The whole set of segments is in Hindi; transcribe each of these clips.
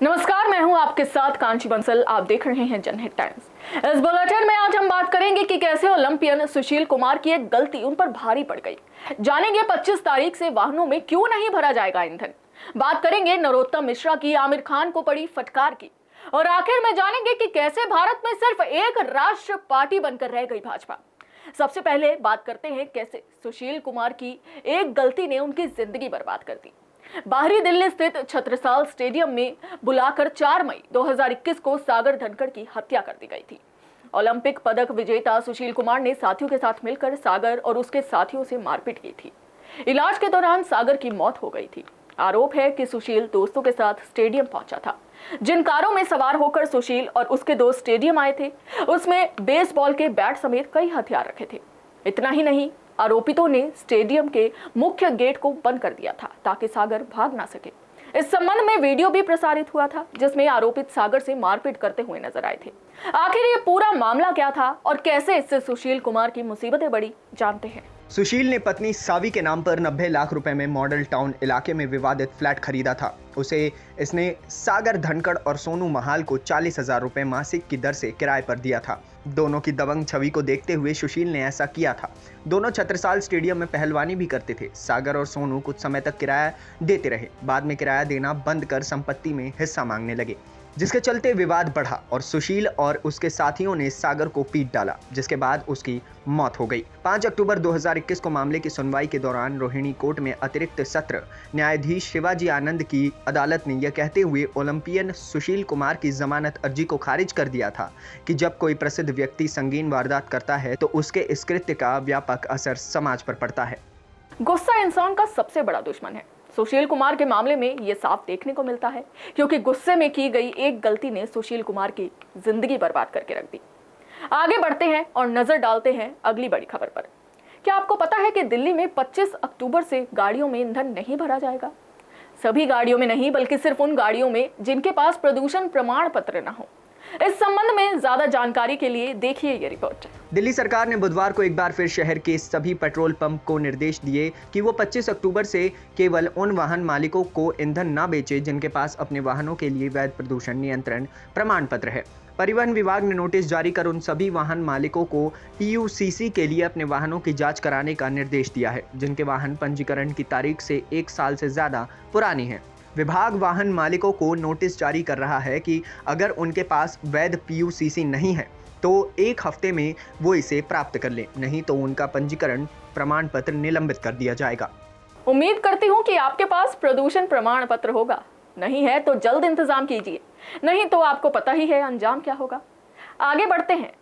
नमस्कार, मैं हूं आपके साथ कांची बंसल। आप देख रहे हैं जनहित टाइम्स। इस बुलेटिन में आज हम बात करेंगे कि कैसे ओलंपियन सुशील कुमार की एक गलती उन पर भारी पड़ गई। जानेंगे 25 तारीख से वाहनों में क्यों नहीं भरा जाएगा ईंधन। बात करेंगे नरोत्तम मिश्रा की आमिर खान को पड़ी फटकार की, और आखिर में जानेंगे कि कैसे भारत में सिर्फ एक राष्ट्र पार्टी बनकर रह गई भाजपा। सबसे पहले बात करते हैं कैसे सुशील कुमार की एक गलती ने उनकी जिंदगी बर्बाद कर दी। बाहरी दिल्ली स्थित छत्रसाल स्टेडियम में बुलाकर 4 मई 2021 को सागर धनखड़ की हत्या कर दी गई थी। ओलंपिक पदक विजेता सुशील कुमार ने साथियों के साथ मिलकर सागर और उसके साथियों से मारपीट की थी। इलाज के दौरान सागर की मौत हो गई थी। आरोप है कि सुशील दोस्तों के साथ स्टेडियम पहुंचा था। जिन कारों में सवार होकर सुशील और उसके दोस्त स्टेडियम आए थे, उसमें बेसबॉल के बैट समेत कई हथियार रखे थे। इतना ही नहीं, आरोपितों ने स्टेडियम के मुख्य गेट को बंद कर दिया था ताकि सागर भाग ना सके। इस संबंध में वीडियो भी प्रसारित हुआ था जिसमें आरोपित सागर से मारपीट करते हुए नजर आए थे। आखिर ये पूरा मामला क्या था और कैसे इससे सुशील कुमार की मुसीबतें बढ़ी, जानते हैं। सुशील ने पत्नी सावी के नाम पर 90 लाख रुपए में मॉडल टाउन इलाके में विवादित फ्लैट खरीदा था। इसने सागर धनखड़ और सोनू महाल को 40,000 रुपए मासिक की दर से किराए पर दिया था। दोनों की दबंग छवि को देखते हुए सुशील ने ऐसा किया था। दोनों छत्रसाल स्टेडियम में पहलवानी भी करते थे। सागर और सोनू कुछ समय तक किराया देते रहे, बाद में किराया देना बंद कर संपत्ति में हिस्सा मांगने लगे, जिसके चलते विवाद बढ़ा और सुशील और उसके साथियों ने सागर को पीट डाला, जिसके बाद उसकी मौत हो गई। 5 अक्टूबर 2021 को मामले की सुनवाई के दौरान रोहिणी कोर्ट में अतिरिक्त सत्र न्यायाधीश शिवाजी आनंद की अदालत ने यह कहते हुए ओलंपियन सुशील कुमार की जमानत अर्जी को खारिज कर दिया था कि जब कोई प्रसिद्ध व्यक्ति संगीन वारदात करता है तो उसके इस कृत्य का व्यापक असर समाज पर पड़ता है। गुस्सा इंसान का सबसे बड़ा दुश्मन है। सुशील कुमार के मामले में यह साफ देखने को मिलता है, क्योंकि गुस्से में की गई एक गलती ने सुशील कुमार की जिंदगी बर्बाद करके रख दी। आगे बढ़ते हैं और नजर डालते हैं अगली बड़ी खबर पर। क्या आपको पता है कि दिल्ली में 25 अक्टूबर से गाड़ियों में ईंधन नहीं भरा जाएगा? सभी गाड़ियों में नहीं, बल्कि सिर्फ उन गाड़ियों में जिनके पास प्रदूषण प्रमाण पत्र न हो। इस संबंध में ज्यादा जानकारी के लिए देखिए ये रिपोर्ट। दिल्ली सरकार ने बुधवार को एक बार फिर शहर के सभी पेट्रोल पंप को निर्देश दिए कि वो 25 अक्टूबर से केवल उन वाहन मालिकों को ईंधन न बेचे जिनके पास अपने वाहनों के लिए वैध प्रदूषण नियंत्रण प्रमाण पत्र है। परिवहन विभाग ने नोटिस जारी कर उन सभी वाहन मालिकों को PUCC के लिए अपने वाहनों की जांच कराने का निर्देश दिया है जिनके वाहन पंजीकरण की तारीख से 1 साल से ज्यादा पुरानी है। विभाग वाहन मालिकों को नोटिस जारी कर रहा है कि अगर उनके पास वैध PUCC नहीं है तो 1 हफ्ते में वो इसे प्राप्त कर लें, नहीं तो उनका पंजीकरण प्रमाण पत्र निलंबित कर दिया जाएगा। उम्मीद करती हूँ कि आपके पास प्रदूषण प्रमाण पत्र होगा। नहीं है तो जल्द इंतजाम कीजिए, नहीं तो आपको पता ही है अंजाम क्या होगा। आगे बढ़ते हैं।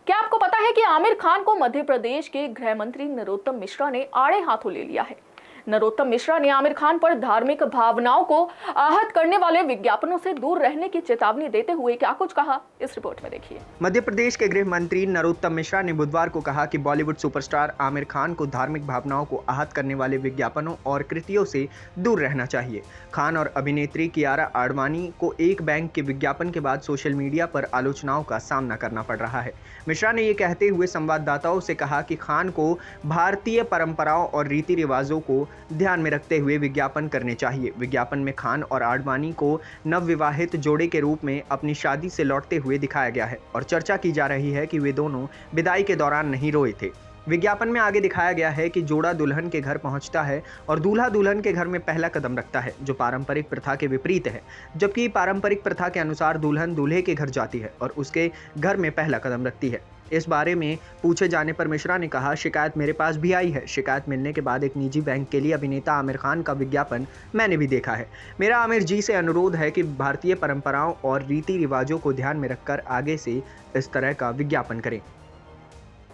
क्या आपको पता है कि आमिर खान को मध्य प्रदेश के गृह मंत्री नरोत्तम मिश्रा ने आड़े हाथों ले लिया है? नरोत्तम मिश्रा ने आमिर खान पर धार्मिक भावनाओं को आहत करने वाले विज्ञापनों से दूर रहने की चेतावनी देते हुए क्या कुछ कहा, इस रिपोर्ट में देखिए। मध्य प्रदेश के गृह मंत्री नरोत्तम मिश्रा ने बुधवार को कहा कि बॉलीवुड सुपरस्टार आमिर खान को धार्मिक भावनाओं को आहत करने वाले विज्ञापनों और कृतियों से दूर रहना चाहिए। खान और अभिनेत्री कियारा आडवाणी को एक बैंक के विज्ञापन के बाद सोशल मीडिया पर आलोचनाओं का सामना करना पड़ रहा है। मिश्रा ने ये कहते हुए संवाददाताओं से कहा कि खान को भारतीय परंपराओं और रीति रिवाजों को ध्यान में रखते हुए विज्ञापन करने चाहिए। विज्ञापन में खान और आडवाणी को नवविवाहित जोड़े के रूप में अपनी शादी से लौटते हुए दिखाया गया है और चर्चा की जा रही है कि वे दोनों विदाई के दौरान नहीं रोए थे। विज्ञापन में आगे दिखाया गया है कि जोड़ा दुल्हन के घर पहुंचता है और दूल्हा दुल्हन के घर में पहला कदम रखता है, जो पारंपरिक प्रथा के विपरीत है। जबकि पारंपरिक प्रथा के अनुसार दुल्हन दूल्हे के घर जाती है और उसके घर में पहला कदम रखती है। इस बारे में पूछे जाने पर मिश्रा ने कहा, शिकायत मेरे पास भी आई है। शिकायत मिलने के बाद एक निजी बैंक के लिए अभिनेता आमिर खान का विज्ञापन मैंने भी देखा है। मेरा आमिर जी से अनुरोध है कि भारतीय परंपराओं और रीति रिवाजों को ध्यान में रखकर आगे से इस तरह का विज्ञापन करें।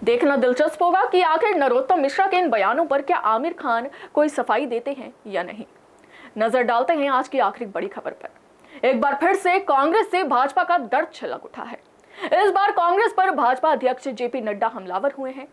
देखना दिलचस्प होगा कि आखिर नरोत्तम मिश्रा के इन बयानों पर क्या आमिर खान कोई सफाई देते हैं या नहीं। नजर डालते हैं आज की आखिरी बड़ी खबर पर। एक बार फिर से कांग्रेस से भाजपा का दर्द छलक उठा है। इस बार कांग्रेस पर भाजपा अध्यक्ष JP नड्डा हमलावर हुए हैं।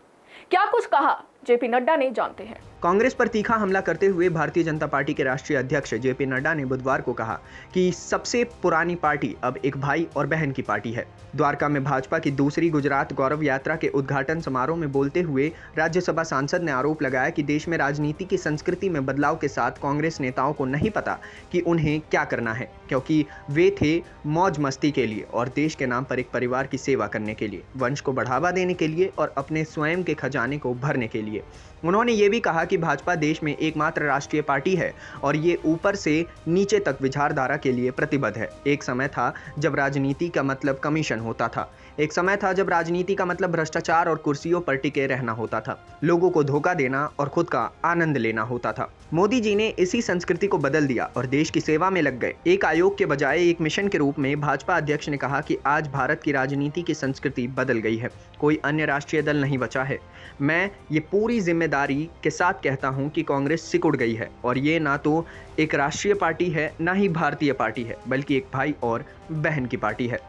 क्या कुछ कहा JP नड्डा ने, जानते हैं। कांग्रेस पर तीखा हमला करते हुए भारतीय जनता पार्टी के राष्ट्रीय अध्यक्ष जेपी नड्डा ने बुधवार को कहा कि सबसे पुरानी पार्टी अब एक भाई और बहन की पार्टी है। द्वारका में भाजपा की दूसरी गुजरात गौरव यात्रा के उद्घाटन समारोह में बोलते हुए राज्यसभा सांसद ने आरोप लगाया कि देश में राजनीति की संस्कृति में बदलाव के साथ कांग्रेस नेताओं को नहीं पता कि उन्हें क्या करना है, क्योंकि वे थे मौज मस्ती के लिए और देश के नाम पर एक परिवार की सेवा करने के लिए, वंश को बढ़ावा देने के लिए और अपने स्वयं के खजाने को भरने के लिए। उन्होंने ये भी कहा कि भाजपा देश में एकमात्र राष्ट्रीय पार्टी है और ये ऊपर से नीचे तक विचारधारा के लिए प्रतिबद्ध है। एक समय था जब राजनीति का मतलब कमीशन होता था, एक समय था जब राजनीति का मतलब भ्रष्टाचार और कुर्सियों पर टिके रहना होता था, लोगों को धोखा देना और खुद का आनंद लेना होता था। मोदी जी ने इसी संस्कृति को बदल दिया और देश की सेवा में लग गए। एक आयोग के बजाय एक मिशन के रूप में भाजपा अध्यक्ष ने कहा कि आज भारत की राजनीति की संस्कृति बदल गई है, कोई अन्य राष्ट्रीय दल नहीं बचा है। मैं ये पूरी जिम्मेदारी के साथ कहता हूं कि कांग्रेस सिकुड़ गई है और ये ना तो एक राष्ट्रीय पार्टी है ना ही भारतीय पार्टी है, बल्कि एक भाई और बहन की पार्टी है।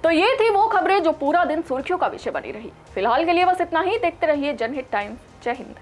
तो ये थी वो खबरें जो पूरा दिन सुर्खियों का विषय बनी रही। फिलहाल के लिए बस इतना ही। देखते रहिए जनहित टाइम्स। जय हिंद।